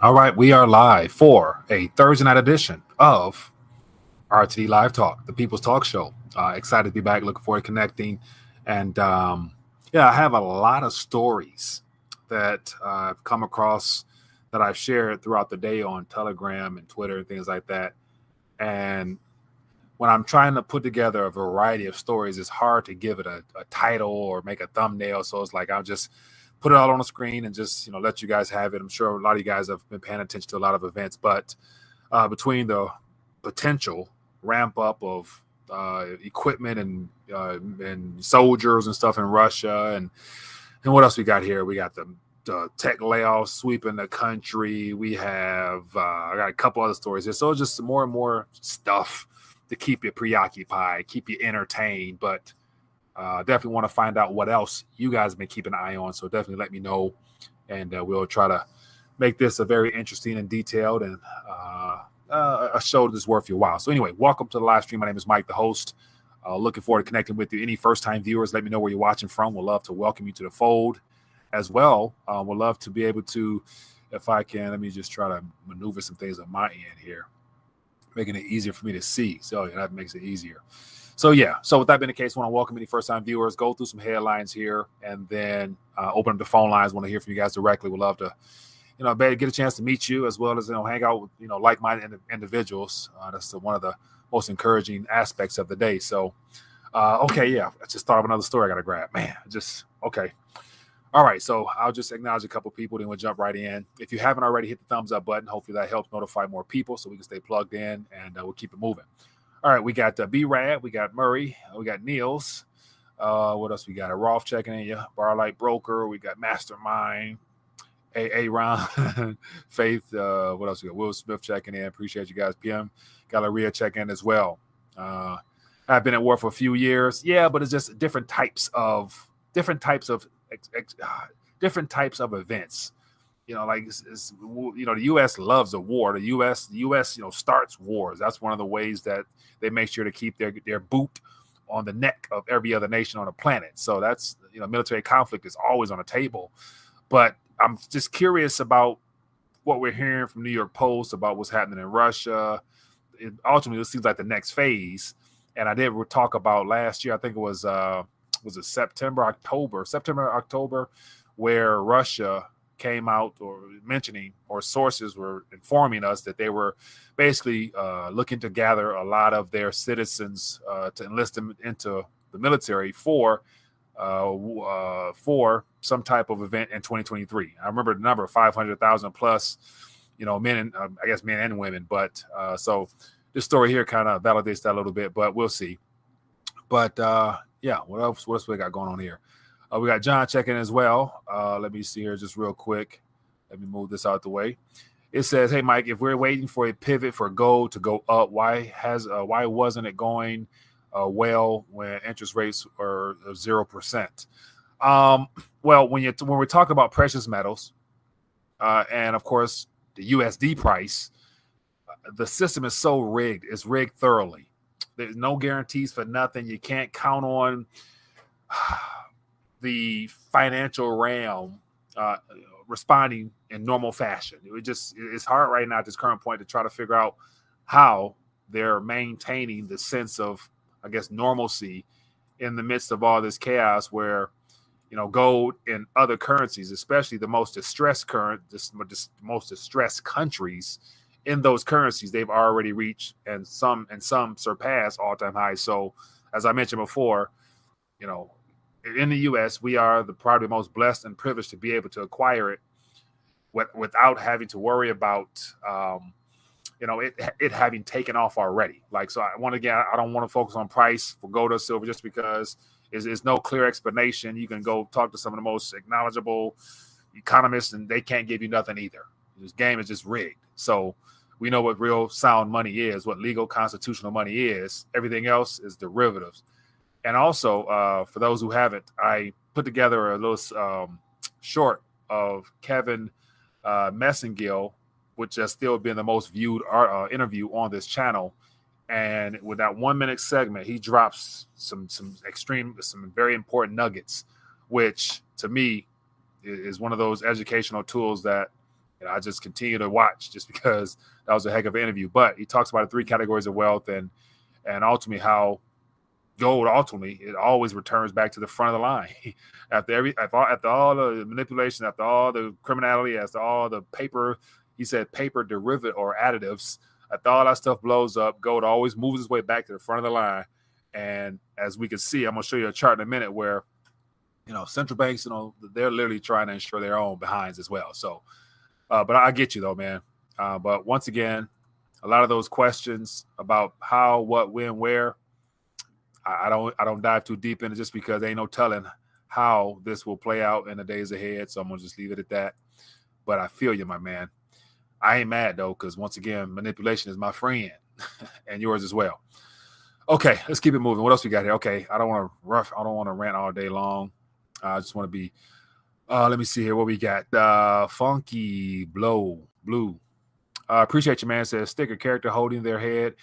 All right, we are live for a Thursday night edition of RTD Live Talk, the People's Talk Show. Excited to be back. Looking forward to connecting. And yeah, I have a lot of stories that I've come across that I've shared throughout the day on Telegram and Twitter and things like that. And when I'm trying to put together a variety of stories, it's hard to give it a title or make a thumbnail. So it's like I'll just put it all on the screen and just let you guys have it. I'm sure a lot of you guys have been paying attention to a lot of events, but between the potential ramp up of equipment and soldiers and stuff in Russia and what else we got here? We got the tech layoffs sweeping the country. We have I got a couple other stories here, so it's just more and more stuff to keep you preoccupied, keep you entertained. But definitely want to find out what else you guys have been keeping an eye on. So definitely let me know, and we'll try to make this a very interesting and detailed and a show that's worth your while. So anyway, welcome to the live stream. My name is Mike, the host. Looking forward to connecting with you. Any first-time viewers, let me know where you're watching from. We'd love to welcome you to the fold as well. We'd love to be able to, if I can, let me just try to maneuver some things on my end here, making it easier for me to see. So yeah, that makes it easier. So yeah, so with that being the case, I want to welcome any first-time viewers, go through some headlines here, and then open up the phone lines. Want to hear from you guys directly. We'd love to, get a chance to meet you as well as, hang out with, like-minded individuals. That's one of the most encouraging aspects of the day. So, okay, yeah, I just thought of another story I got to grab. Man, okay. All right, so I'll just acknowledge a couple people, then we'll jump right in. If you haven't already, hit the thumbs up button. Hopefully that helps notify more people so we can stay plugged in, and we'll keep it moving. All right, we got B-Rad, we got Murray, we got Niels. What else we got? A Rolf checking in, yeah. Barlight Broker, we got Mastermind, A Ron, Faith. What else we got? Will Smith checking in. Appreciate you guys. PM Galleria checking in as well. I've been at war for a few years. Yeah, but it's just different types of different types of events. Like the U.S. loves a war. The U.S. starts wars. That's one of the ways that they make sure to keep their boot on the neck of every other nation on the planet. So that's military conflict is always on the table. But I'm just curious about what we're hearing from New York Post about what's happening in Russia. Ultimately, this seems like the next phase. And I did talk about last year. I think it was it September, October, where Russia came out or mentioning, or sources were informing us that they were basically looking to gather a lot of their citizens to enlist them into the military for some type of event in 2023. I remember the number 500,000 plus, men and I guess men and women. But so this story here kind of validates that a little bit, but we'll see. But yeah, what else we got going on here? We got John checking as well. Let me see here just real quick. Let me move this out the way. It says, "Hey Mike, if we're waiting for a pivot for gold to go up, why wasn't it going well when interest rates are 0%?" Well, when we're talking about precious metals, and of course the USD price, the system is so rigged. It's rigged thoroughly. There's no guarantees for nothing. You can't count on the financial realm responding in normal fashion. It's hard right now at this current point to try to figure out how they're maintaining the sense of, I guess, normalcy in the midst of all this chaos where, gold and other currencies, especially the most distressed most distressed countries, in those currencies, they've already reached and some surpass all-time highs. So as I mentioned before, in the U.S., we are probably the most blessed and privileged to be able to acquire it without having to worry about, it having taken off already. Like, so I don't want to focus on price for gold or silver just because there's no clear explanation. You can go talk to some of the most knowledgeable economists and they can't give you nothing either. This game is just rigged. So we know what real sound money is, what legal constitutional money is. Everything else is derivatives. And also, for those who haven't, I put together a little short of Kevin Messengill, which has still been the most viewed interview on this channel. And with that 1 minute segment, he drops some very important nuggets, which to me is one of those educational tools that And I just continue to watch just because that was a heck of an interview. But he talks about the 3 categories of wealth and ultimately how gold ultimately it always returns back to the front of the line after all the manipulation, after all the criminality, after all the paper. He said paper derivative or additives. After all that stuff blows up, gold always moves its way back to the front of the line. And as we can see, I'm gonna show you a chart in a minute where central banks, they're literally trying to ensure their own behinds as well. So, but I get you though, man. But once again, a lot of those questions about how, what, when, where, I don't dive too deep into just because there ain't no telling how this will play out in the days ahead. So I'm gonna just leave it at that. But I feel you, my man. I ain't mad though, because once again, manipulation is my friend and yours as well. Okay, let's keep it moving. What else we got here? Okay, I don't want to rant all day long. I just want to be. Let me see here what we got. Funky Blue. Appreciate you, man. Says sticker character holding their head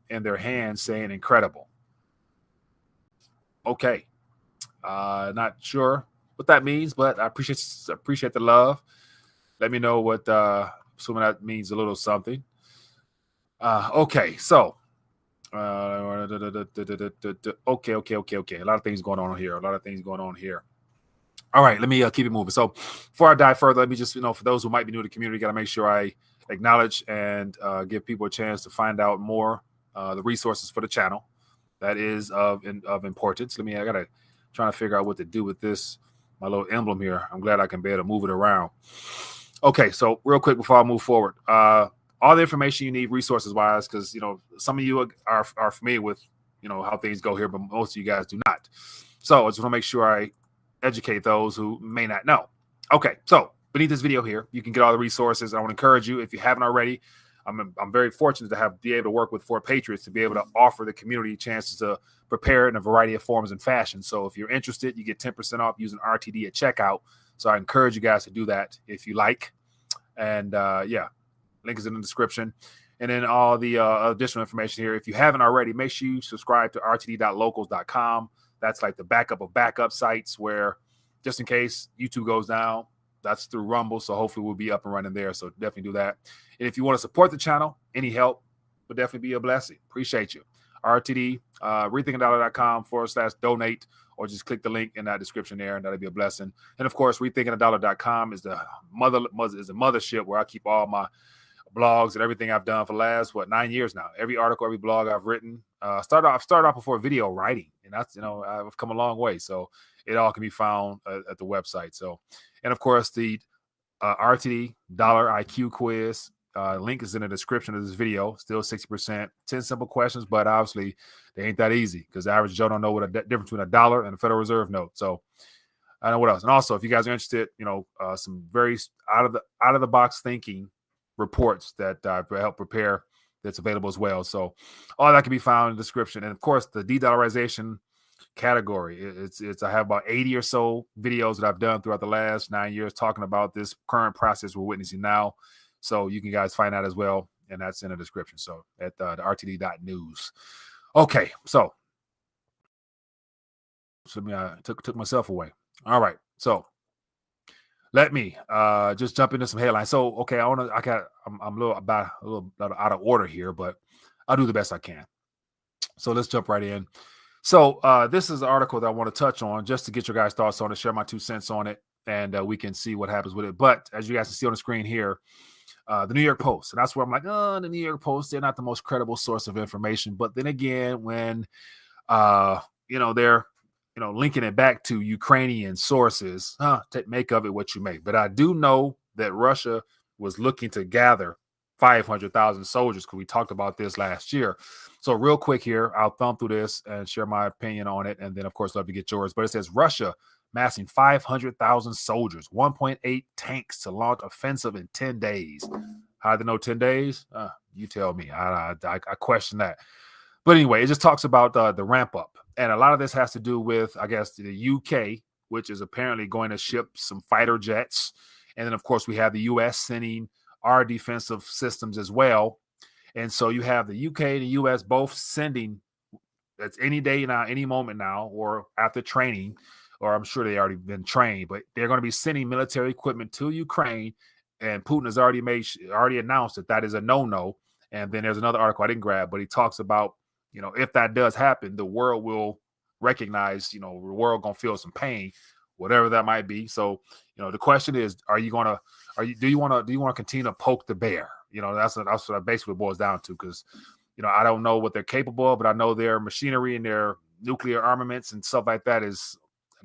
in their hand, saying incredible. Okay, not sure what that means, but I appreciate the love. Let me know what. Assuming that means a little something. Okay, so. Okay. A lot of things going on here. All right, let me keep it moving. So before I dive further, let me just, for those who might be new to the community, got to make sure I acknowledge and give people a chance to find out more the resources for the channel. That is of importance. I got to try to figure out what to do with this, my little emblem here. I'm glad I can be able to move it around. Okay, so real quick before I move forward, all the information you need resources wise, because some of you are familiar with how things go here, but most of you guys do not. So I just want to make sure I educate those who may not know. Okay, so beneath this video here, you can get all the resources. I want to encourage you, if you haven't already, I'm very fortunate to be able to work with 4 Patriots to be able to offer the community chances to prepare in a variety of forms and fashions. So if you're interested, you get 10% off using RTD at checkout. So I encourage you guys to do that if you like. And link is in the description. And then all the additional information here. If you haven't already, make sure you subscribe to rtd.locals.com. That's like the backup of backup sites where just in case YouTube goes down, that's through Rumble. So hopefully we'll be up and running there. So definitely do that. And if you want to support the channel, any help would definitely be a blessing. Appreciate you. RTD, rethinkingdollar.com/donate, or just click the link in that description there, and that'll be a blessing. And of course, rethinkingdollar.com is the mothership where I keep all my blogs and everything I've done for the last 9 years now. Every article, every blog I've written. Started off before video writing, and that's I've come a long way. So it all can be found at the website. So, and of course the RTD Dollar IQ quiz link is in the description of this video. Still 60%, 10 simple questions, but obviously they ain't that easy because the average Joe don't know what a difference between a dollar and a Federal Reserve note. So I don't know what else. And also, if you guys are interested, some very out of the box thinking reports that help prepare, that's available as well. So all that can be found in the description. And of course, the de-dollarization category. It's I have about 80 or so videos that I've done throughout the last 9 years talking about this current process we're witnessing now. So you can guys find that as well. And that's in the description. So at the rtd.news. Okay, so I took myself away. All right, so let me just jump into some headlines. So okay, I'm a little out of order here, but I'll do the best I can. So let's jump right in. So this is an article that I want to touch on just to get your guys' thoughts on it, share my 2 cents on it, and we can see what happens with it. But as you guys can see on the screen here, the New York Post, and that's where I'm like, the New York Post, they're not the most credible source of information. But then again, when they're linking it back to Ukrainian sources, make of it what you may. But I do know that Russia was looking to gather 500,000 soldiers, because we talked about this last year. So real quick here, I'll thumb through this and share my opinion on it. And then, of course, love to get yours. But it says Russia massing 500,000 soldiers, 1.8 tanks to launch offensive in 10 days. How do they know 10 days? You tell me. I question that. But anyway, it just talks about the ramp up. And a lot of this has to do with, I guess, the UK, which is apparently going to ship some fighter jets. And then, of course, we have the US sending our defensive systems as well. And so you have the UK and the US both sending, that's any day now, any moment now, or after training, or I'm sure they already been trained, but they're going to be sending military equipment to Ukraine. And Putin has already announced that is a no-no. And then there's another article I didn't grab, but he talks about, if that does happen, the world will recognize, the world going to feel some pain, whatever that might be. So, the question is, do you want to continue to poke the bear? That's what it basically boils down to, because, I don't know what they're capable of, but I know their machinery and their nuclear armaments and stuff like that is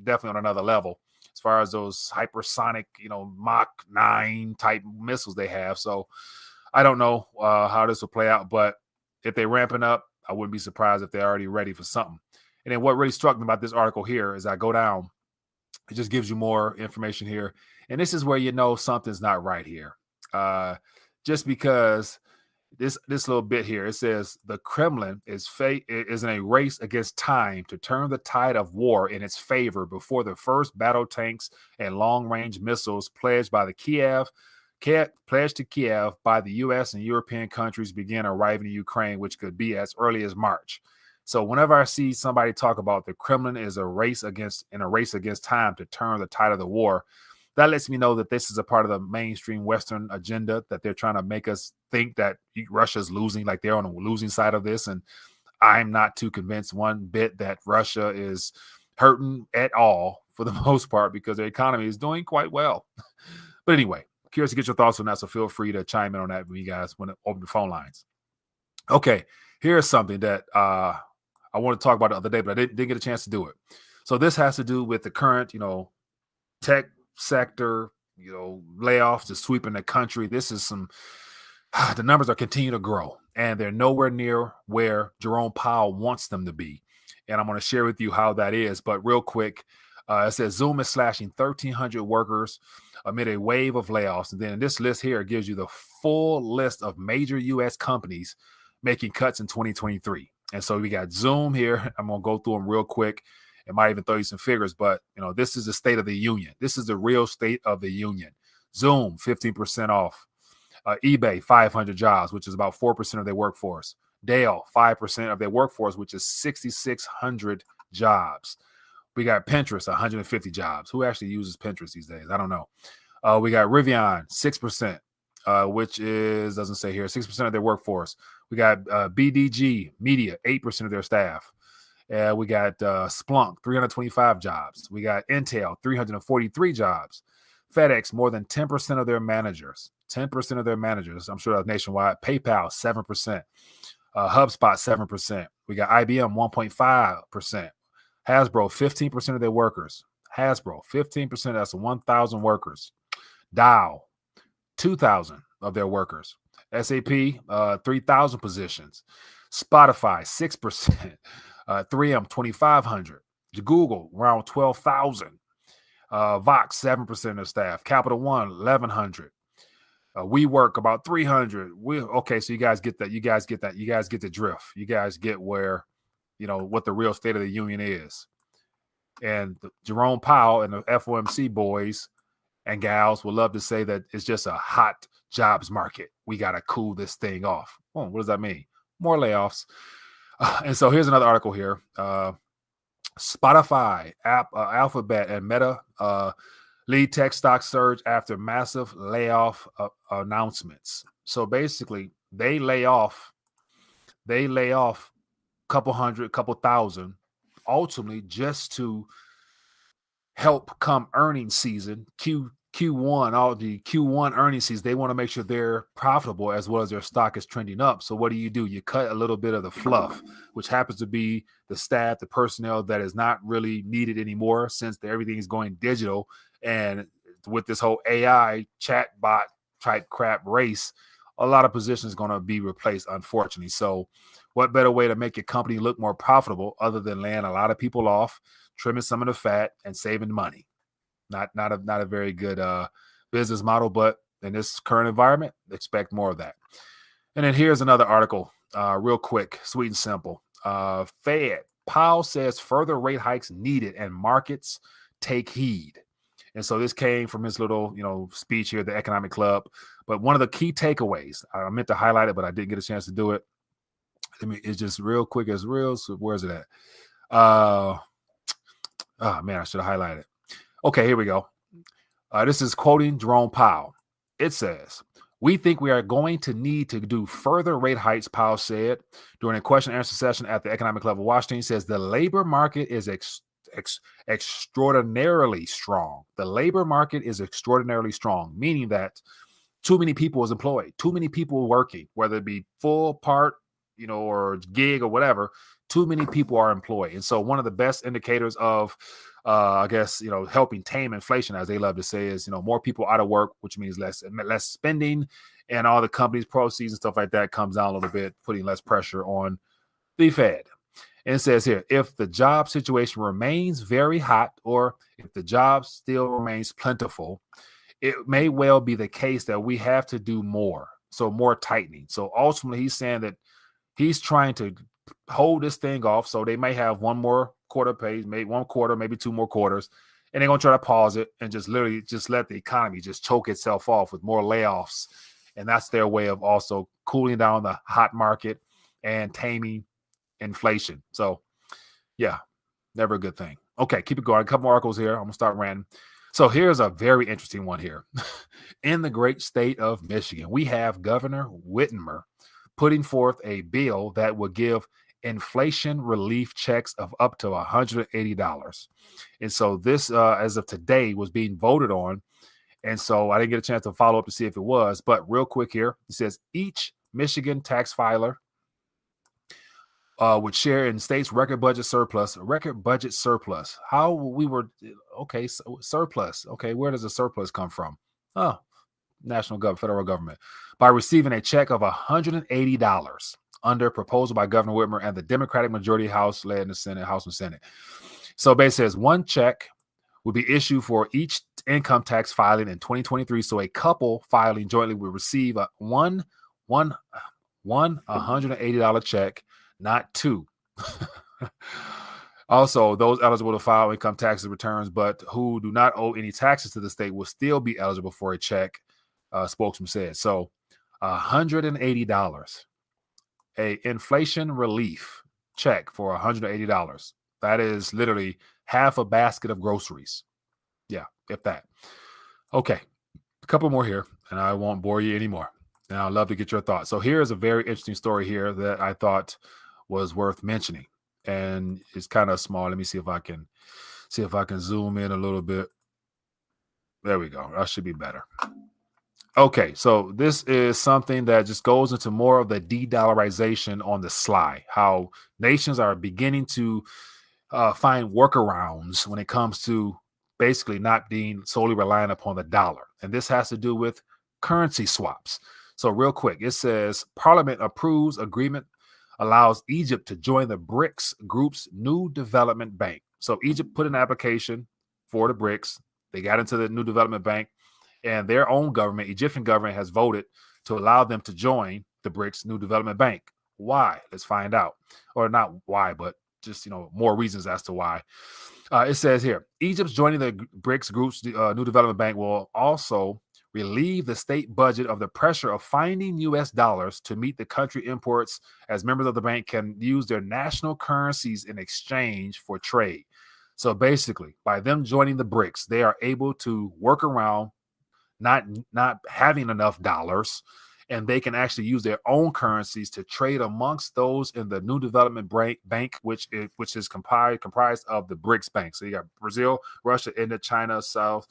definitely on another level as far as those hypersonic, Mach 9 type missiles they have. So I don't know how this will play out, but if they're ramping up, I wouldn't be surprised if they're already ready for something. And then what really struck me about this article here is I go down, it just gives you more information here. And this is where something's not right here. Just because this little bit here, it says the Kremlin is in a race against time to turn the tide of war in its favor before the first battle tanks and long-range missiles pledged to Kiev by the U.S. and European countries begin arriving in Ukraine, which could be as early as March. So whenever I see somebody talk about the Kremlin is in a race against time to turn the tide of the war, that lets me know that this is a part of the mainstream Western agenda, that they're trying to make us think that Russia's losing, like they're on the losing side of this. And I'm not too convinced one bit that Russia is hurting at all for the most part, because their economy is doing quite well. But anyway, curious to get your thoughts on that. So feel free to chime in on that when you guys want to open the phone lines. Okay, here's something that I wanted to talk about the other day, but I didn't get a chance to do it. So this has to do with the current, tech sector, layoffs is sweeping the country. This is the numbers are continuing to grow, and they're nowhere near where Jerome Powell wants them to be. And I'm going to share with you how that is. But real quick, it says Zoom is slashing 1,300 workers amid a wave of layoffs. And then this list here gives you the full list of major U.S. companies making cuts in 2023. And so we got Zoom here. I'm going to go through them real quick. It might even throw you some figures, but this is the state of the union. This is the real state of the union. Zoom, 15% off. eBay, 500 jobs, which is about 4% of their workforce. Dell, 5% of their workforce, which is 6,600 jobs. We got Pinterest, 150 jobs. Who actually uses Pinterest these days? I don't know. We got Rivian, 6%, which is, doesn't say here, 6% of their workforce. We got BDG Media, 8% of their staff. We got Splunk, 325 jobs. We got Intel, 343 jobs. FedEx, more than 10% of their managers. 10% of their managers. I'm sure that's nationwide. PayPal, 7%. HubSpot, 7%. We got IBM, 1.5%. Hasbro, 15% of their workers. Hasbro, 15%. That's 1,000 workers. Dow, 2,000 of their workers. SAP, 3,000 positions. Spotify, 6%. 3M, 2,500. Google, around 12,000. Vox, 7% of their staff. Capital One, 1,100. WeWork, about 300. Okay, so you guys get that. You guys get the drift. You guys get where, what the real state of the union is. And Jerome Powell and the FOMC boys and gals would love to say that it's just a hot jobs market. We got to cool this thing off. What does that mean? More layoffs. And so here's another article here. Spotify, Alphabet, and Meta lead tech stock surge after massive layoff announcements. So basically, they lay off couple hundred, couple thousand, ultimately just to help come earnings season, Q1, all the Q1 earnings season, they want to make sure they're profitable as well as their stock is trending up. So what do? You cut a little bit of the fluff, which happens to be the staff, the personnel that is not really needed anymore since everything is going digital. And with this whole AI chatbot type crap race, a lot of positions going to be replaced, unfortunately. So what better way to make your company look more profitable other than laying a lot of people off, trimming some of the fat, and saving money? Not a very good business model, but in this current environment, expect more of that. And then here's another article, real quick, sweet and simple. Fed, Powell says further rate hikes needed and markets take heed. And so this came from his little, speech here at the Economic Club. But one of the key takeaways, I meant to highlight it, but I didn't get a chance to do it. It's just real quick as real. So where's it at? Oh, man, I should have highlighted. Okay, here we go. This is quoting Jerome Powell. It says, "We think we are going to need to do further rate hikes," Powell said during a question and answer session at the Economic Club of Washington. He says the labor market is extraordinarily strong. The labor market is extraordinarily strong, meaning that too many people is employed, too many people working, whether it be full, part, or gig or whatever. Too many people are employed. And so one of the best indicators of, I guess, helping tame inflation, as they love to say, is, more people out of work, which means less spending, and all the companies' proceeds and stuff like that comes down a little bit, putting less pressure on the Fed. And it says here, if the job situation remains very hot, or if the job still remains plentiful, it may well be the case that we have to do more. So more tightening. So ultimately, he's saying that he's trying to hold this thing off. So they may have one more quarter pay, maybe 1 quarter, maybe 2 more quarters, and they're going to try to pause it and just literally just let the economy just choke itself off with more layoffs. And that's their way of also cooling down the hot market and taming inflation. So, yeah, never a good thing. Okay, keep it going. A couple more articles here. I'm going to start ranting. So here's a very interesting one here. In the great state of Michigan, we have Governor Whitmer putting forth a bill that will give inflation relief checks of up to $180. And so this, as of today, was being voted on. And so I didn't get a chance to follow up to see if it was. But real quick here, it says each Michigan tax filer would share in state's record budget surplus. How we were okay, so surplus. Okay, where does the surplus come from? Oh, federal government, by receiving a check of $180 under proposal by Governor Whitmer and the Democratic majority House led in the Senate, House and Senate. So basically, says one check would be issued for each income tax filing in 2023. So a couple filing jointly would receive a one $180 check, not two. Also, those eligible to file income tax returns but who do not owe any taxes to the state will still be eligible for a check, spokesman said. So $180, a inflation relief check for $180. That is literally half a basket of groceries. Yeah, if that. Okay, a couple more here, and I won't bore you anymore. And I'd love to get your thoughts. So here's a very interesting story here that I thought was worth mentioning. And it's kind of small. Let me see if I can zoom in a little bit. There we go. That should be better. Okay, so this is something that just goes into more of the de-dollarization on the sly, how nations are beginning to find workarounds when it comes to basically not being solely reliant upon the dollar. And this has to do with currency swaps. So real quick, it says Parliament approves agreement allows Egypt to join the BRICS group's new development bank. So Egypt put an application for the BRICS. They got into the new development bank, and their own government, Egyptian government, has voted to allow them to join the BRICS new development bank. Why? Let's find out. Or not why, but just, more reasons as to why. It says here, Egypt's joining the BRICS group's new development bank will also relieve the state budget of the pressure of finding U.S. dollars to meet the country imports, as members of the bank can use their national currencies in exchange for trade. So basically, by them joining the BRICS, they are able to work around not having enough dollars, and they can actually use their own currencies to trade amongst those in the new development bank, which is comprised of the BRICS bank. So you got Brazil, Russia, India, China, South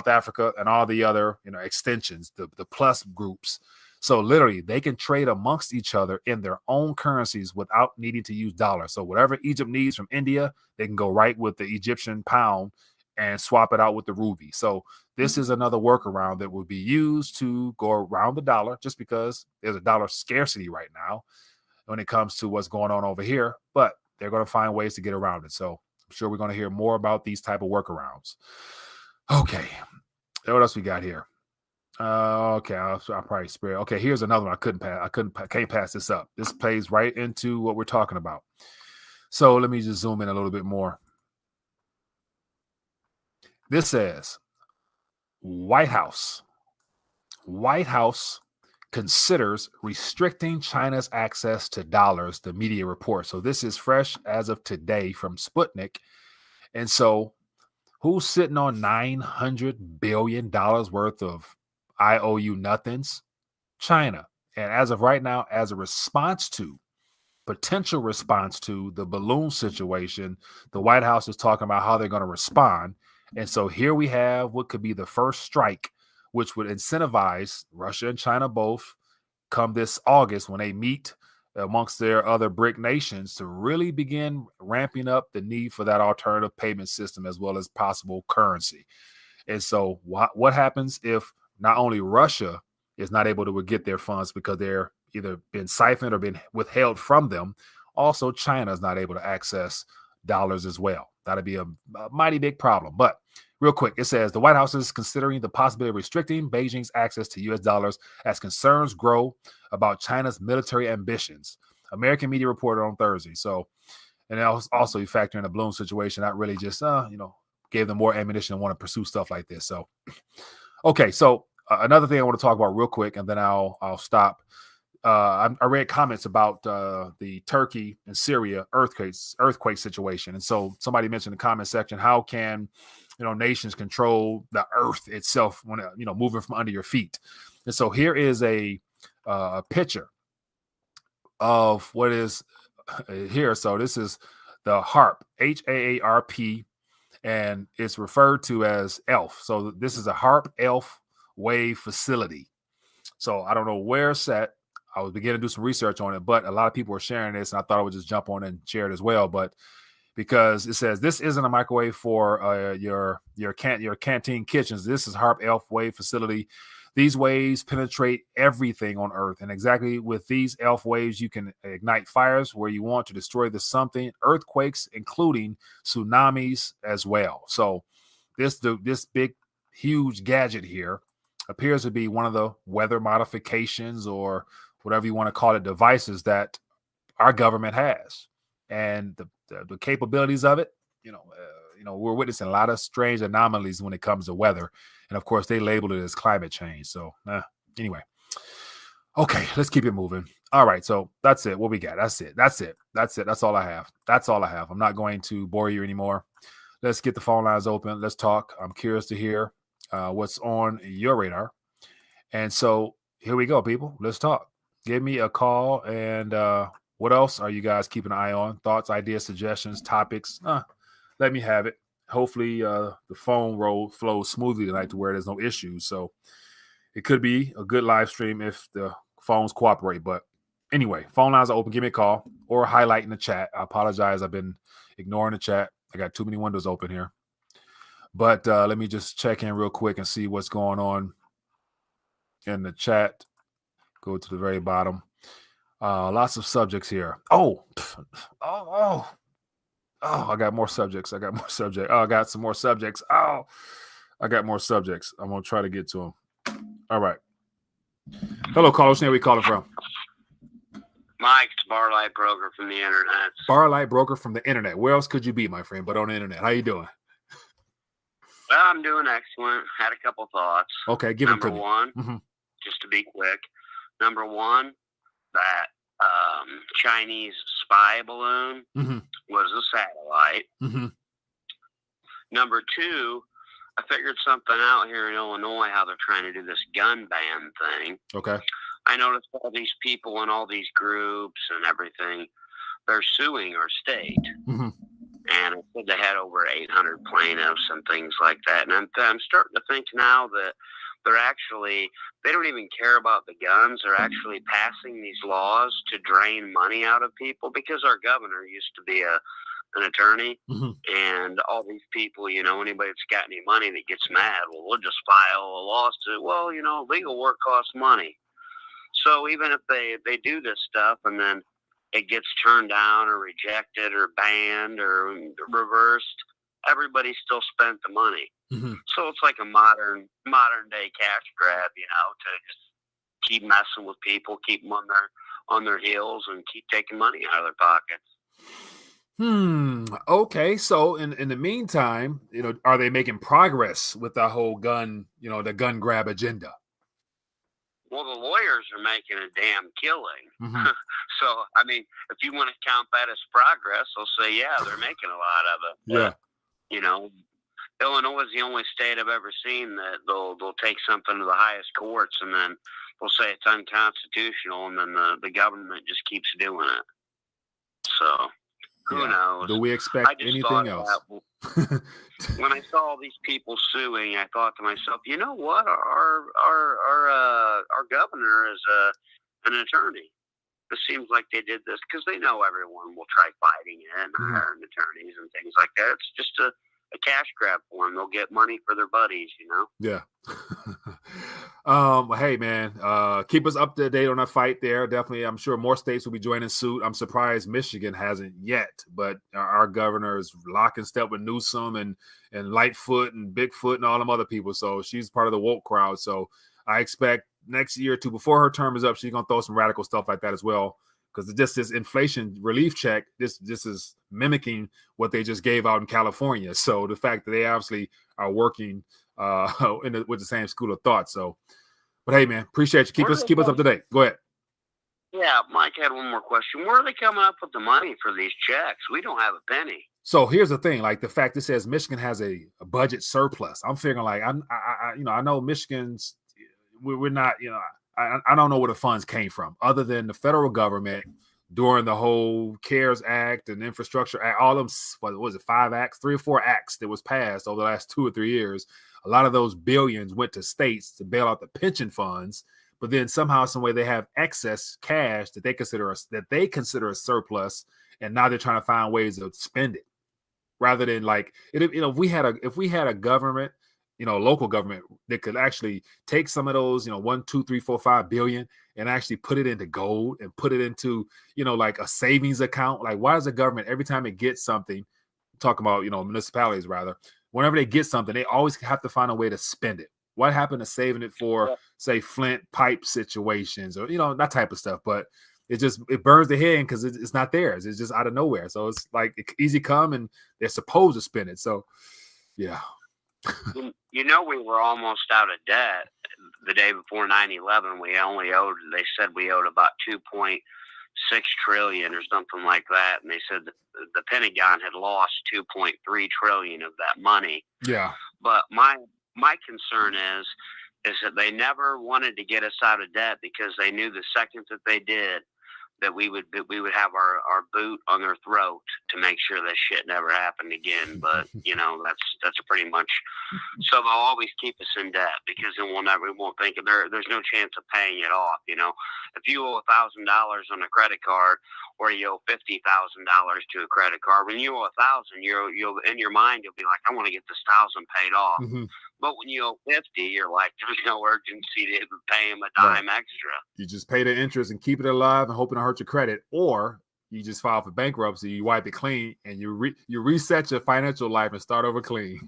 Africa, and all the other extensions, the plus groups. So literally, they can trade amongst each other in their own currencies without needing to use dollars. So whatever Egypt needs from India, they can go right with the Egyptian pound and swap it out with the ruby. So this is another workaround that will be used to go around the dollar, just because there's a dollar scarcity right now when it comes to what's going on over here, but they're going to find ways to get around it. So I'm sure we're going to hear more about these type of workarounds. Okay. What else we got here? Okay, I'll probably spare. Okay, here's another one. Can't pass this up. This plays right into what we're talking about. So let me just zoom in a little bit more. This says White House considers restricting China's access to dollars, the media report. So this is fresh as of today from Sputnik. And so who's sitting on $900 billion worth of IOU nothings? China. And as of right now, as a potential response to the balloon situation, the White House is talking about how they're going to respond. And so here we have what could be the first strike, which would incentivize Russia and China both come this August when they meet amongst their other BRIC nations to really begin ramping up the need for that alternative payment system as well as possible currency. And so what happens if not only Russia is not able to get their funds because they're either been siphoned or been withheld from them, also China is not able to access dollars as well. That'd be a mighty big problem. But real quick, it says the White House is considering the possibility of restricting Beijing's access to U.S. dollars as concerns grow about China's military ambitions. American media reported on Thursday. So, and also you factor in the balloon situation. That really just, gave them more ammunition and want to pursue stuff like this. So, okay. So another thing I want to talk about real quick, and then I'll stop. I read comments about the Turkey and Syria earthquake situation. And so somebody mentioned in the comment section, how can, nations control the earth itself when, moving from under your feet? And so here is a picture of what is here. So this is the HAARP, HAARP, and it's referred to as ELF. So this is a HAARP ELF wave facility. So I don't know where it's at. I was beginning to do some research on it, but a lot of people were sharing this, and I thought I would just jump on and share it as well. But because it says this isn't a microwave for your canteen kitchens. This is HAARP ELF wave facility. These waves penetrate everything on Earth, and exactly with these ELF waves, you can ignite fires where you want to destroy the something, earthquakes, including tsunamis as well. So this big, huge gadget here appears to be one of the weather modifications or whatever you want to call it, devices that our government has, and the capabilities of it. We're witnessing a lot of strange anomalies when it comes to weather, and of course they labeled it as climate change. So anyway, okay, let's keep it moving. All right, so that's it. What we got? That's it. That's all I have. I'm not going to bore you anymore. Let's get the phone lines open. Let's talk. I'm curious to hear what's on your radar. And so here we go, people. Let's talk. Give me a call. And what else are you guys keeping an eye on? Thoughts, ideas, suggestions, topics? Let me have it. Hopefully the phone flows smoothly tonight to where there's no issues. So it could be a good live stream if the phones cooperate. But anyway, phone lines are open. Give me a call or highlight in the chat. I apologize. I've been ignoring the chat. I got too many windows open here. But let me just check in real quick and see what's going on in the chat. Go to the very bottom. Lots of subjects here. Oh, I got more subjects. Oh, I got some more subjects. Oh, I got more subjects. I'm going to try to get to them. All right. Hello, caller. Where are we calling from? Mike's Barlight Broker from the internet. Barlight Broker from the internet. Where else could you be, my friend, but on the internet? How you doing? Well, I'm doing excellent. Had a couple thoughts. Okay, give them to me. Number one, just to be quick. Number one, that Chinese spy balloon was a satellite. Number two, I figured something out here in Illinois, how they're trying to do this gun ban thing. Okay. I noticed all these people in all these groups and everything, they're suing our state. And I said they had over 800 plaintiffs and things like that. And I'm starting to think now that they don't even care about the guns. They're actually passing these laws to drain money out of people, because our governor used to be an attorney. And all these people, anybody that's got any money that gets mad, well, we'll just file a lawsuit. Well, legal work costs money. So even if they do this stuff and then it gets turned down or rejected or banned or reversed, everybody still spent the money. So it's like a modern day cash grab, to just keep messing with people, keep them on their heels, and keep taking money out of their pockets. Okay. So in the meantime, are they making progress with the whole gun, the gun grab agenda? Well, the lawyers are making a damn killing. So, I mean, if you want to count that as progress, they'll say, yeah, they're making a lot of it. Yeah. You know, Illinois is the only state I've ever seen that they'll take something to the highest courts and then they'll say it's unconstitutional, and then the government just keeps doing it. So who knows? Do we expect I just anything else? When I saw all these people suing, I thought to myself, you know what? Our governor is an attorney. It seems like they did this because they know everyone will try fighting it and hiring attorneys and things like that. It's just a cash grab for them. They'll get money for their buddies, you know? Yeah. Hey, man, keep us up to date on that fight there. Definitely, I'm sure more states will be joining suit. I'm surprised Michigan hasn't yet, but our governor is lock and step with Newsom and Lightfoot and Bigfoot and all them other people. So she's part of the woke crowd. So I expect next year or two, before her term is up, she's going to throw some radical stuff like that as well. Because just this inflation relief check, this is mimicking what they just gave out in California. So the fact that they obviously are working with the same school of thought. So, but hey, man, appreciate you. Keep us up to date. Go ahead. Yeah, Mike had one more question. Where are they coming up with the money for these checks? We don't have a penny. So here's the thing: like the fact that says Michigan has a budget surplus. I'm figuring like I know Michigan's. We're not, I don't know where the funds came from, other than the federal government during the whole CARES Act and Infrastructure Act, all of them, what was it, 5 acts, 3 or 4 acts that was passed over the last 2 or 3 years. A lot of those billions went to states to bail out the pension funds, but then somehow, some way, they have excess cash that they consider a surplus, and now they're trying to find ways to spend it, rather than like if we had a government, local government that could actually take some of those, 1, 2, 3, 4, 5 billion and actually put it into gold and put it into, like a savings account. Like, why does the government, every time it gets something, talking about, municipalities rather, whenever they get something, they always have to find a way to spend it? What happened to saving it for, say, Flint pipe situations or, that type of stuff? But it burns the head because it's not theirs. It's just out of nowhere. So it's like easy come and they're supposed to spend it. So, yeah. We were almost out of debt the day before 9/11. They said we owed about 2.6 trillion or something like that. And they said the Pentagon had lost 2.3 trillion of that money. Yeah. But my concern is that they never wanted to get us out of debt because they knew the second that they did, that we would have our boot on their throat to make sure that shit never happened again. But that's pretty much, so they'll always keep us in debt because then we won't think there's no chance of paying it off. If you owe $1,000 on a credit card, or you owe $50,000 to a credit card, when you owe $1,000, you'll in your mind you'll be like, I want to get this 1,000 paid off. Mm-hmm. But when you owe 50, you're like, there's no urgency to pay him a dime extra. You just pay the interest and keep it alive and hoping to hurt your credit, or you just file for bankruptcy, you wipe it clean, and you reset your financial life and start over clean.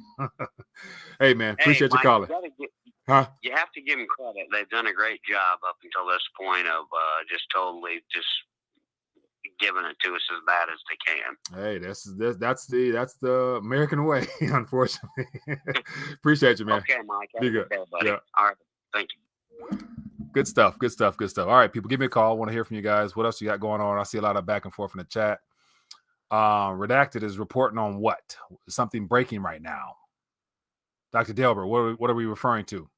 Hey, man, appreciate you calling. You have to give them credit. They've done a great job up until this point of just totally giving it to us as bad as they can. Hey, that's the American way, unfortunately. Appreciate you, man. Okay, Mike. Be good. Okay, buddy. Yeah. All right. Thank you. Good stuff. All right, people, give me a call. I want to hear from you guys. What else you got going on? I see a lot of back and forth in the chat. Redacted is reporting on what? Something breaking right now. Dr. Delbert, what are we referring to?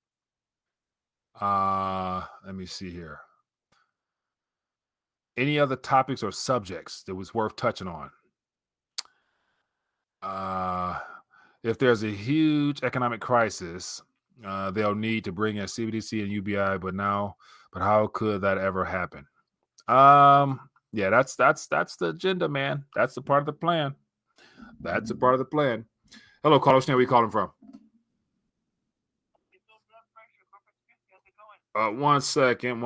Let me see here. Any other topics or subjects that was worth touching on? If there's a huge economic crisis, they'll need to bring in CBDC and UBI, but how could that ever happen? Yeah, that's the agenda, man. That's a part of the plan. Hello, caller. Where are you calling from? One second.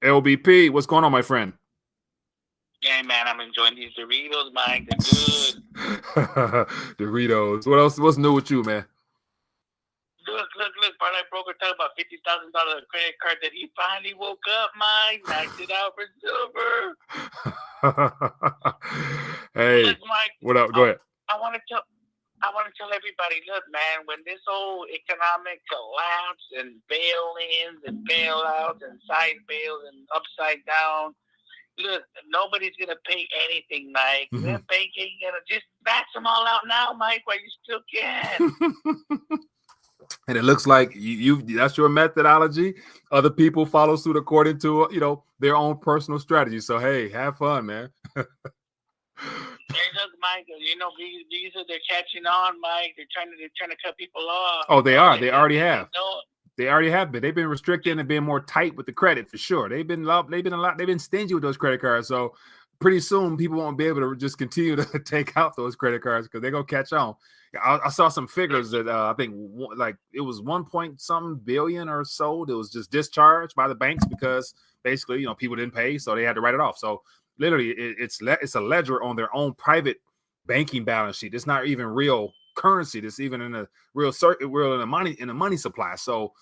LBP, what's going on, my friend? Yeah, man, I'm enjoying these Doritos, Mike. They're good. Doritos. What else? What's new with you, man? Look. Parlay broker talking about $50,000 credit card that he finally woke up, Mike. Maxed it out for silver. Hey, look, Mike, what up? Go ahead. I want to tell everybody, look, man, when this whole economic collapse and bail-ins and bailouts and side bails and upside down, Look, nobody's gonna pay anything, Mike. Mhm. The bank ain't gonna just back them all out now, Mike, while you still can. And it looks like you that's your methodology. Other people follow suit according to their own personal strategy. So hey, have fun, man. Hey, look, Mike. They're catching on, Mike. They're trying to cut people off. Oh, they are. They already have. No. They already have been. They've been restricting and being more tight with the credit for sure. They've been stingy with those credit cards. So pretty soon people won't be able to just continue to take out those credit cards because they're gonna catch on. I saw some figures that I think like it was 1 billion or so that was just discharged by the banks because basically people didn't pay, so they had to write it off. So literally it's a ledger on their own private banking balance sheet. It's not even real currency. That's even in a real circuit, real in a money supply. So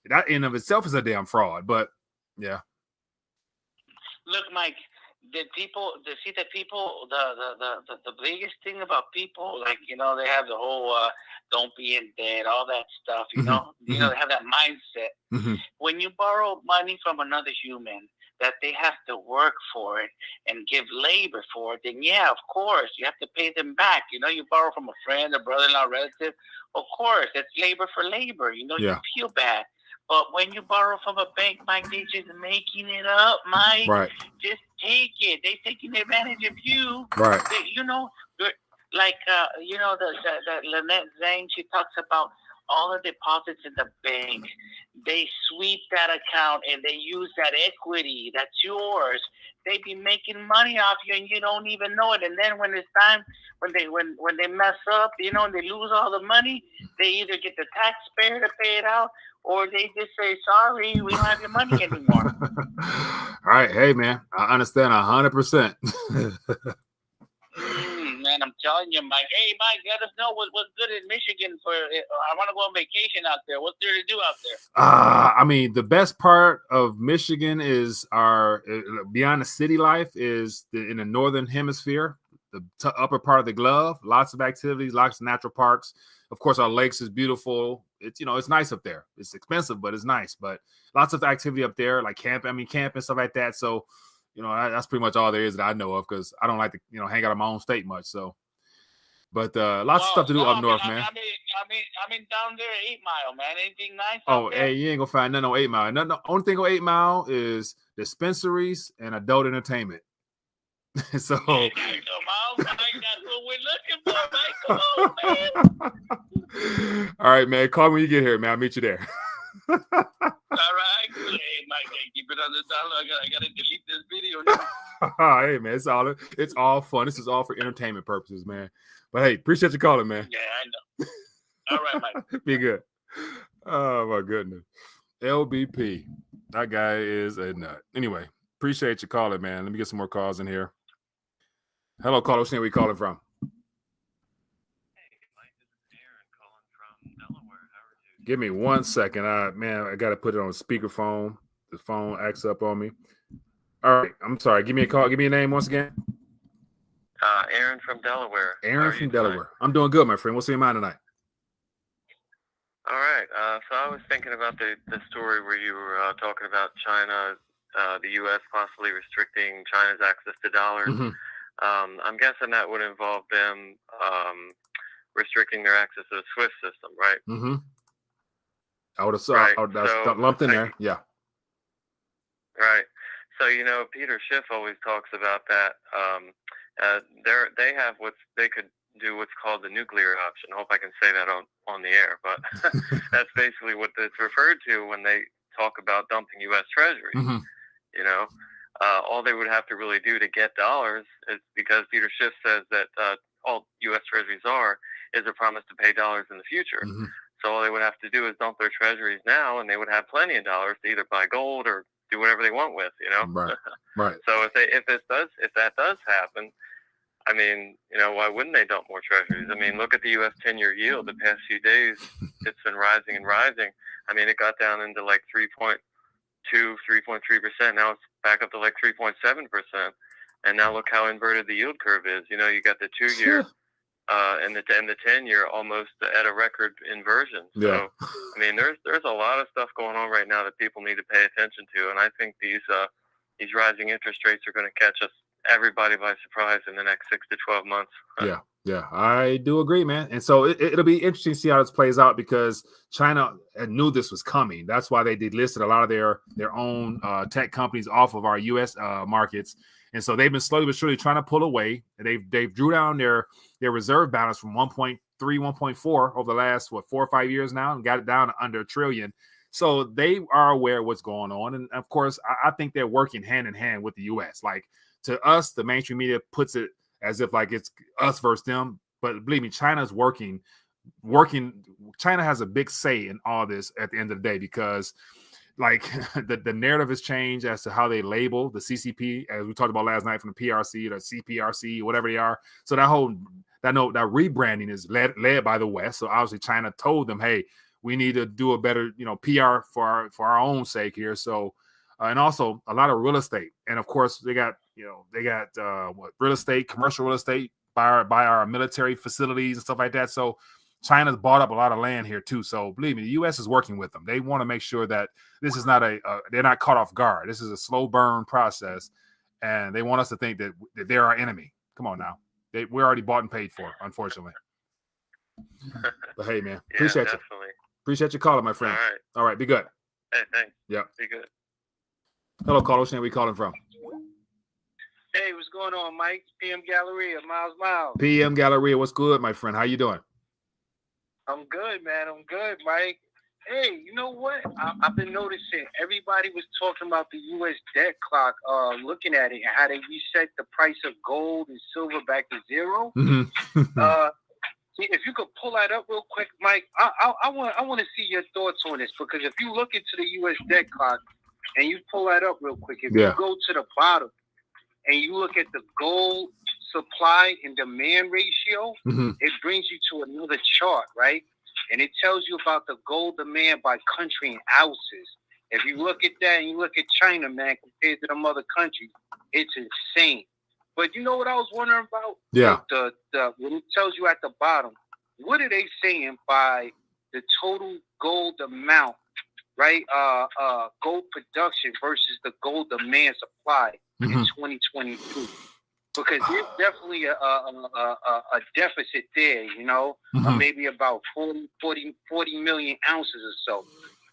that in of itself is a damn fraud. But yeah. Look, Mike. The biggest thing about people, like they have the whole don't be in debt, all that stuff. They have that mindset. Mm-hmm. When you borrow money from another human, that they have to work for it and give labor for it, then yeah, of course, you have to pay them back. You borrow from a friend, a brother-in-law, relative, of course, it's labor for labor. You feel bad. But when you borrow from a bank, Mike, they're just making it up, Mike. Right. Just take it. They're taking advantage of you. Right. Like Lynette Zane, she talks about all the deposits in the bank. They sweep that account and they use that equity that's yours. They be making money off you and you don't even know it. And then when it's time, when they mess up, and they lose all the money, they either get the taxpayer to pay it out or they just say, sorry, we don't have your money anymore. All right. Hey, man, I understand 100%. Man, I'm telling you, Mike. Hey, Mike, let us know what's good in Michigan for. I want to go on vacation out there. What's there to do out there? I mean, the best part of Michigan is beyond the city life is in the northern hemisphere, the upper part of the glove. Lots of activities, lots of natural parks. Of course, our lakes is beautiful. It's it's nice up there. It's expensive, but it's nice. But lots of activity up there, like camp and stuff like that. So. That's pretty much all there is that I know of because I don't like to, hang out in my own state much. So, but lots of stuff to do up north, man. I mean, down there, 8 Mile, man. Anything nice? Oh, hey, you ain't gonna find nothing on 8 Mile. Nothing. The only thing on 8 Mile is dispensaries and adult entertainment. So. Hey, that's what we're looking for, Mike. Come on, man. All right, man. Call me when you get here, man. I'll meet you there. All right. Hey, Mike, keep it on the dollar. I gotta delete this video now. Hey, man, it's all fun. This is all for entertainment purposes, man. But hey, appreciate you calling, man. Yeah, I know. All right, Mike. Be good. Oh my goodness. LBP. That guy is a nut. Anyway, appreciate you calling, man. Let me get some more calls in here. Hello, caller. Where are we calling from? Give me 1 second. I got to put it on speakerphone. The phone acts up on me. All right. I'm sorry. Give me a call. Give me a name once again. Aaron from Delaware. Aaron from Delaware. I'm doing good, my friend. What's in your mind tonight? All right. So I was thinking about the story where you were talking about China, the U.S. possibly restricting China's access to dollars. Mm-hmm. I'm guessing that would involve them restricting their access to the SWIFT system, right? Mm-hmm. I would have that's lumped in there. Yeah. Right. So, Peter Schiff always talks about that. They have they could do what's called the nuclear option. I hope I can say that on the air, but that's basically what it's referred to when they talk about dumping U.S. Treasuries. Mm-hmm. All they would have to really do to get dollars is, because Peter Schiff says that all U.S. Treasuries is a promise to pay dollars in the future. Mm-hmm. So all they would have to do is dump their treasuries now, and they would have plenty of dollars to either buy gold or do whatever they want with, Right. So if that does happen, I mean, why wouldn't they dump more treasuries? I mean, look at the U.S. 10-year yield. The past few days, it's been rising and rising. I mean, it got down into like 3.2, 3.3%. Now it's back up to like 3.7%. And now look how inverted the yield curve is. You got the 2-year. And the 10-year almost at a record inversion. So, yeah. I mean, there's a lot of stuff going on right now that people need to pay attention to, and I think these these rising interest rates are going to catch everybody by surprise in the next 6 to 12 months. Yeah, I do agree, man. And so it'll be interesting to see how this plays out because China knew this was coming. That's why they delisted a lot of their own tech companies off of our U.S. Markets. And so they've been slowly but surely trying to pull away. They've drew down their reserve balance from 1.3, 1.4 over the last, 4 or 5 years now and got it down to under $1 trillion. So they are aware of what's going on. And of course, I think they're working hand in hand with the U.S. Like to us, the mainstream media puts it as if like it's us versus them. But believe me, China's working. China has a big say in all this at the end of the day because like the narrative has changed as to how they label the CCP, as we talked about last night from the PRC or CPRC, whatever they are. So that rebranding is led by the West. So obviously China told them, hey, we need to do a better, PR for our own sake here. So, and also a lot of real estate. And of course they got real estate, commercial real estate by our military facilities and stuff like that. So China's bought up a lot of land here too. So believe me, the U.S. is working with them. They want to make sure that this is not they're not caught off guard. This is a slow burn process. And they want us to think that they're our enemy. Come on now. We're already bought and paid for, unfortunately. But hey, man, appreciate you. Appreciate you calling, my friend. All right. Be good. Hey, thanks. Yeah. Be good. Hello, caller. Where we calling from? Hey, what's going on, Mike? PM Galleria, Miles. PM Galleria, what's good, my friend? How you doing? I'm good, man. I'm good, Mike. Hey, you know what? I've been noticing everybody was talking about the U.S. debt clock, looking at it and how they reset the price of gold and silver back to zero. Mm-hmm. If you could pull that up real quick, Mike, I want to see your thoughts on this because if you look into the U.S. debt clock and you pull that up real quick, if you go to the bottom and you look at the gold supply and demand ratio, it brings you to another chart, right? And it tells you about the gold demand by country in ounces. If you look at that and you look at China, man, compared to them other countries, it's insane. But you know what I was wondering about? Yeah. When it tells you at the bottom, what are they saying by the total gold amount, right? Gold production versus the gold demand supply in 2022. Because there's definitely a deficit there, maybe about 40 million ounces or so.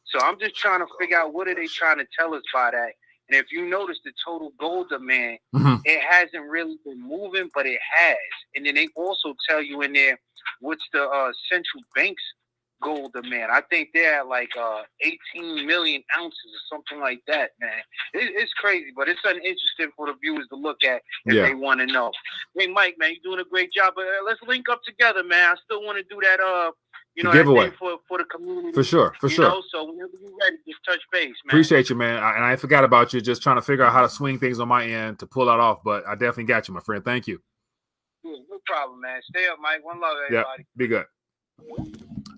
So I'm just trying to figure out what are they trying to tell us by that. And if you notice the total gold demand, it hasn't really been moving, but it has. And then they also tell you in there what's the central bank's gold demand. I think they're at like 18 million ounces or something like that, man. It's crazy, but it's something interesting for the viewers to look at if they want to know. Hey, Mike, man, you're doing a great job. But let's link up together, man. I still want to do that, giveaway for the community. For sure. So whenever you're ready, just touch base, man. Appreciate you, man. And I forgot about you, just trying to figure out how to swing things on my end to pull that off. But I definitely got you, my friend. Thank you. Yeah, no problem, man. Stay up, Mike. One love, everybody. Yeah, be good.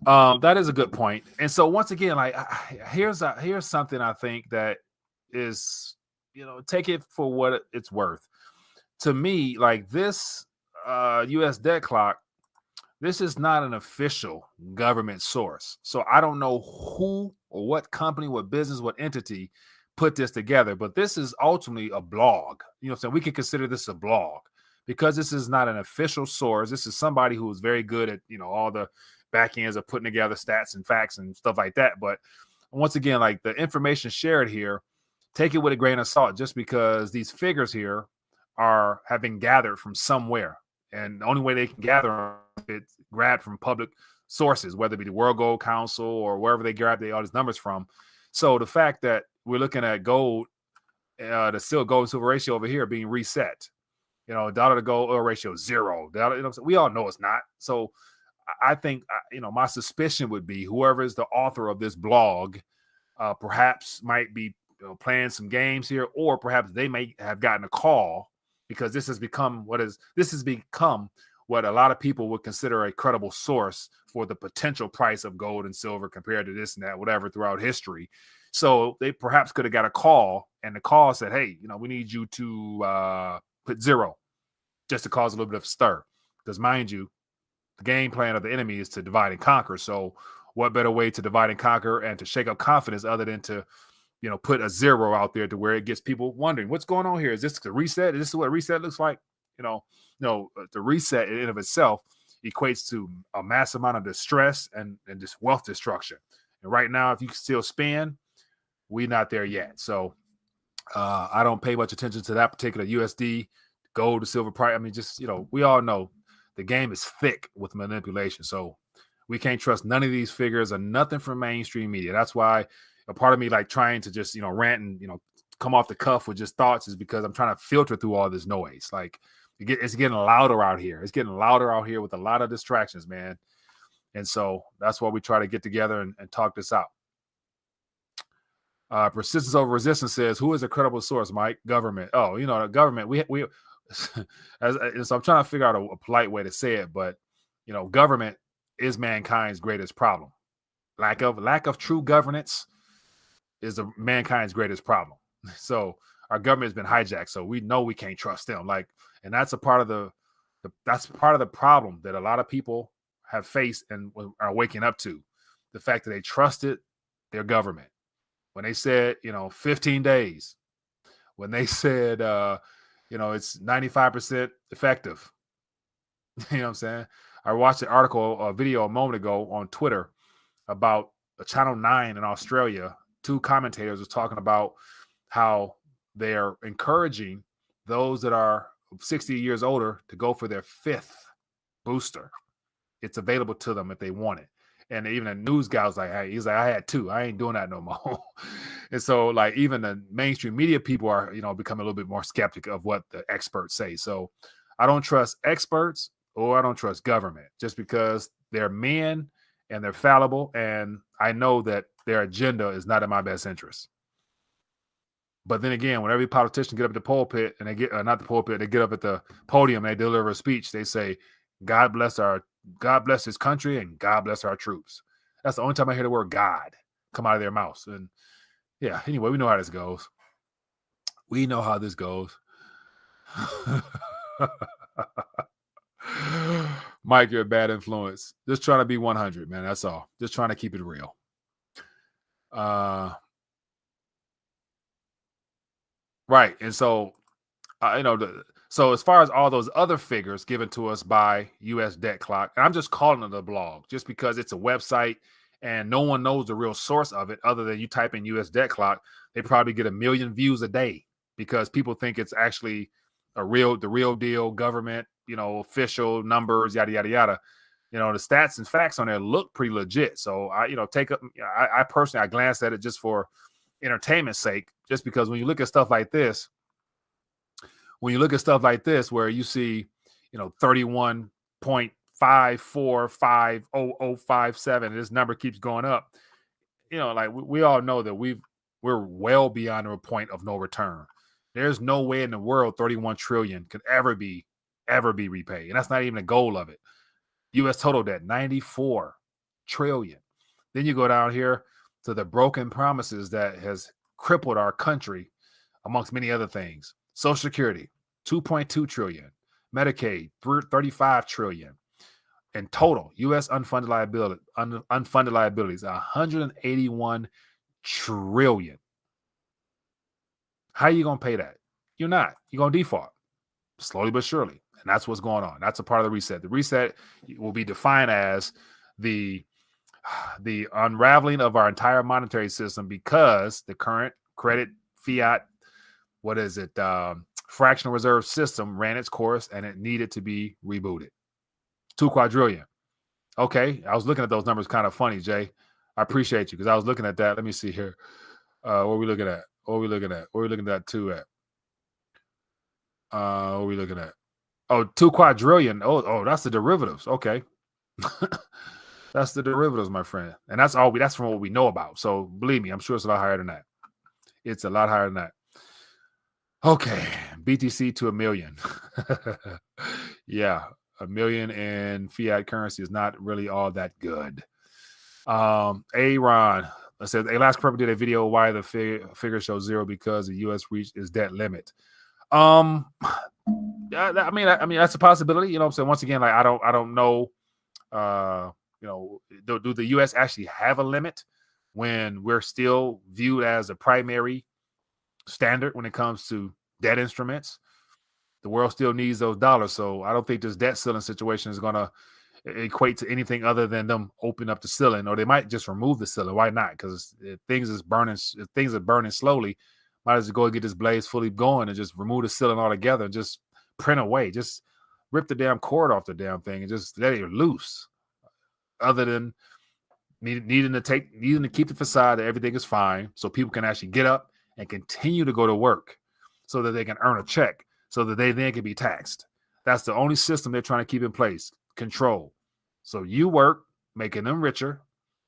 That is a good point. And so once again, like here's something I think that is, take it for what it's worth. To me, like this U.S. debt clock, this is not an official government source. So I don't know who or what company, what business, what entity put this together, but this is ultimately a blog. So we can consider this a blog because this is not an official source. This is somebody who is very good at, all the back ends of putting together stats and facts and stuff like that. But once again, like the information shared here, take it with a grain of salt, just because these figures here have been gathered from somewhere. And the only way they can gather it's grabbed from public sources, whether it be the World Gold Council or wherever they grab all these numbers from. So the fact that we're looking at gold, the gold and silver ratio over here being reset, dollar to gold oil ratio 0. We all know it's not. So I think, my suspicion would be whoever is the author of this blog perhaps might be playing some games here, or perhaps they may have gotten a call because this has become what a lot of people would consider a credible source for the potential price of gold and silver compared to this and that, whatever, throughout history. So they perhaps could have got a call, and the call said, hey, we need you to put 0 just to cause a little bit of a stir. Because mind you, the game plan of the enemy is to divide and conquer. So what better way to divide and conquer and to shake up confidence other than to put a zero out there to where it gets people wondering what's going on here. Is this the reset? Is this what a reset looks like? No, the reset in and of itself equates to a massive amount of distress and just wealth destruction. And right now, if you still spend, we're not there yet. So I don't pay much attention to that particular USD, gold to silver price. I mean, just, we all know the game is thick with manipulation. So we can't trust none of these figures or nothing from mainstream media. That's why a part of me like trying to just, rant and, come off the cuff with just thoughts is because I'm trying to filter through all this noise. Like it's getting louder out here. It's getting louder out here with a lot of distractions, man. And so that's why we try to get together and talk this out. Persistence over resistance says, who is a credible source, Mike? Government. Oh, the government. We so I'm trying to figure out a polite way to say it, but government is mankind's greatest problem. Lack of true governance is mankind's greatest problem. So our government has been hijacked. So we know we can't trust them. And that's a part of that's part of the problem that a lot of people have faced and are waking up to. The fact that they trusted their government. When they said, 15 days, when they said, it's 95% effective. You know what I'm saying? I watched an article, a video a moment ago on Twitter about Channel 9 in Australia. Two commentators were talking about how they are encouraging those that are 60 years older to go for their 5th booster. It's available to them if they want it. And even a news guy was like, hey, he's like, I had 2. I ain't doing that no more. And so even the mainstream media people are, becoming a little bit more skeptic of what the experts say. So I don't trust experts or I don't trust government just because they're men and they're fallible. And I know that their agenda is not in my best interest. But then again, when every politician get up at the pulpit and they get, not the pulpit, they get up at the podium and they deliver a speech, they say, God bless his country and God bless our troops. That's the only time I hear the word God come out of their mouths. And yeah, anyway, we know how this goes. Mike, you're a bad influence. Just trying to be 100, man. That's all. Just trying to keep it real. Right. And so, so as far as all those other figures given to us by U.S. Debt Clock, and I'm just calling it a blog just because it's a website and no one knows the real source of it other than you type in U.S. Debt Clock. They probably get 1 million views a day because people think it's actually the real deal, government, official numbers, yada, yada, yada. The stats and facts on there look pretty legit. So I personally, I glanced at it just for entertainment's sake, just because when you look at stuff like this, where you see, 31.545057, this number keeps going up, we all know that we're well beyond a point of no return. There's no way in the world 31 trillion could ever be repaid. And that's not even the goal of it. U.S. total debt, 94 trillion. Then you go down here to the broken promises that has crippled our country, amongst many other things. Social Security, 2.2 trillion. Medicaid, 35 trillion. In total, U.S. unfunded liabilities, 181 trillion. How are you going to pay that? You're not. You're going to default slowly but surely. And that's what's going on. That's a part of the reset. The reset will be defined as the unraveling of our entire monetary system because the current credit fiat, fractional reserve system ran its course and it needed to be rebooted. 2 quadrillion. Okay. I was looking at those numbers kind of funny, Jay. I appreciate you because I was looking at that. Let me see here. What are we looking at? What are we looking at 2 at? What are we looking at? Oh, 2 quadrillion. Oh, that's the derivatives. Okay. That's the derivatives, my friend. And that's from what we know about. So believe me, I'm sure it's a lot higher than that. It's a lot higher than that. Okay. BTC to 1 million. Yeah. 1 million in fiat currency is not really all that good. Aaron says, Last Prepper did a video why the figure shows 0 because the U.S. reached its debt limit. I mean, that's a possibility. You know what I'm saying? Once again, I don't know. Do the U.S. actually have a limit when we're still viewed as a primary standard when it comes to debt instruments. The world still needs those dollars. So I don't think this debt ceiling situation is going to equate to anything other than them open up the ceiling, or they might just remove the ceiling. Why not? Because if things are burning slowly, might as well go and get this blaze fully going and just remove the ceiling altogether and just print away. Just rip the damn cord off the damn thing and just let it loose. Other than needing to keep the facade that everything is fine, so people can actually get up and continue to go to work, so that they can earn a check, so that they then can be taxed. That's the only system they're trying to keep in place. Control. So you work, making them richer.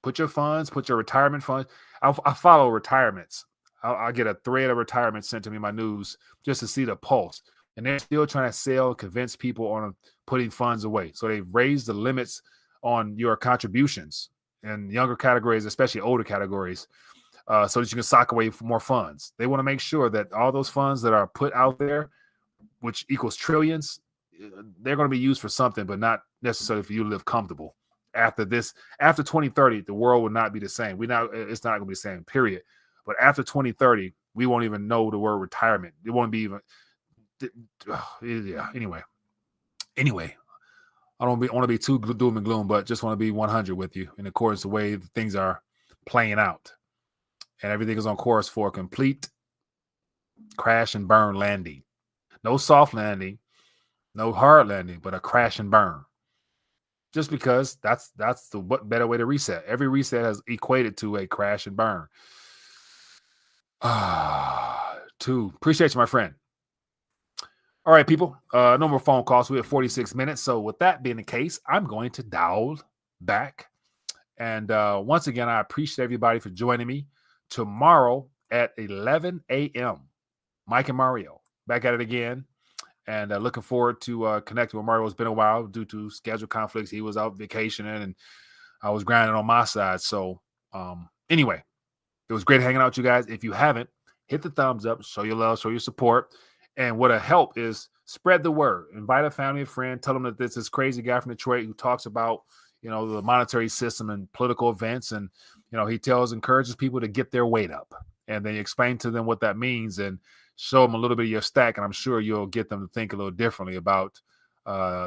Put your retirement funds. I follow retirements. I'll get a thread of retirement sent to me in my news just to see the pulse. And they're still trying to convince people on putting funds away. So they've raised the limits on your contributions in younger categories, especially older categories, so that you can sock away for more funds. They want to make sure that all those funds that are put out there, which equals trillions, they're going to be used for something, but not necessarily for you to live comfortable. After 2030, the world will not be the same. It's not going to be the same, period. But after 2030, we won't even know the word retirement. It won't be even. Yeah. Anyway, I don't want to be too doom and gloom, but just want to be 100 with you in accordance with the way things are playing out, and everything is on course for a complete crash and burn landing. No soft landing, no hard landing, but a crash and burn. Just because that's the better way to reset. Every reset has equated to a crash and burn. Appreciate you, my friend. All right, people. No more phone calls. We have 46 minutes. So with that being the case, I'm going to dial back. And once again, I appreciate everybody for joining me tomorrow at 11 a.m. Mike and Mario back at it again. And looking forward to connecting with Mario. It's been a while due to schedule conflicts. He was out vacationing and I was grinding on my side. So anyway, it was great hanging out with you guys. If you haven't, hit the thumbs up, show your love, show your support. And what'll help is spread the word. Invite a family and friend. Tell them that this crazy guy from Detroit who talks about, the monetary system and political events. And, he encourages people to get their weight up. And then explain to them what that means and show them a little bit of your stack. And I'm sure you'll get them to think a little differently about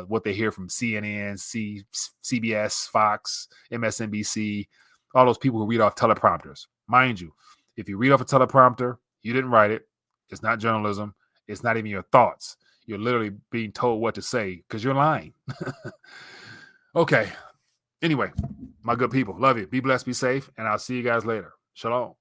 what they hear from CNN, CBS, Fox, MSNBC, all those people who read off teleprompters. Mind you, if you read off a teleprompter, you didn't write it. It's not journalism. It's not even your thoughts. You're literally being told what to say because you're lying. Okay. Anyway, my good people, love you. Be blessed, be safe, and I'll see you guys later. Shalom.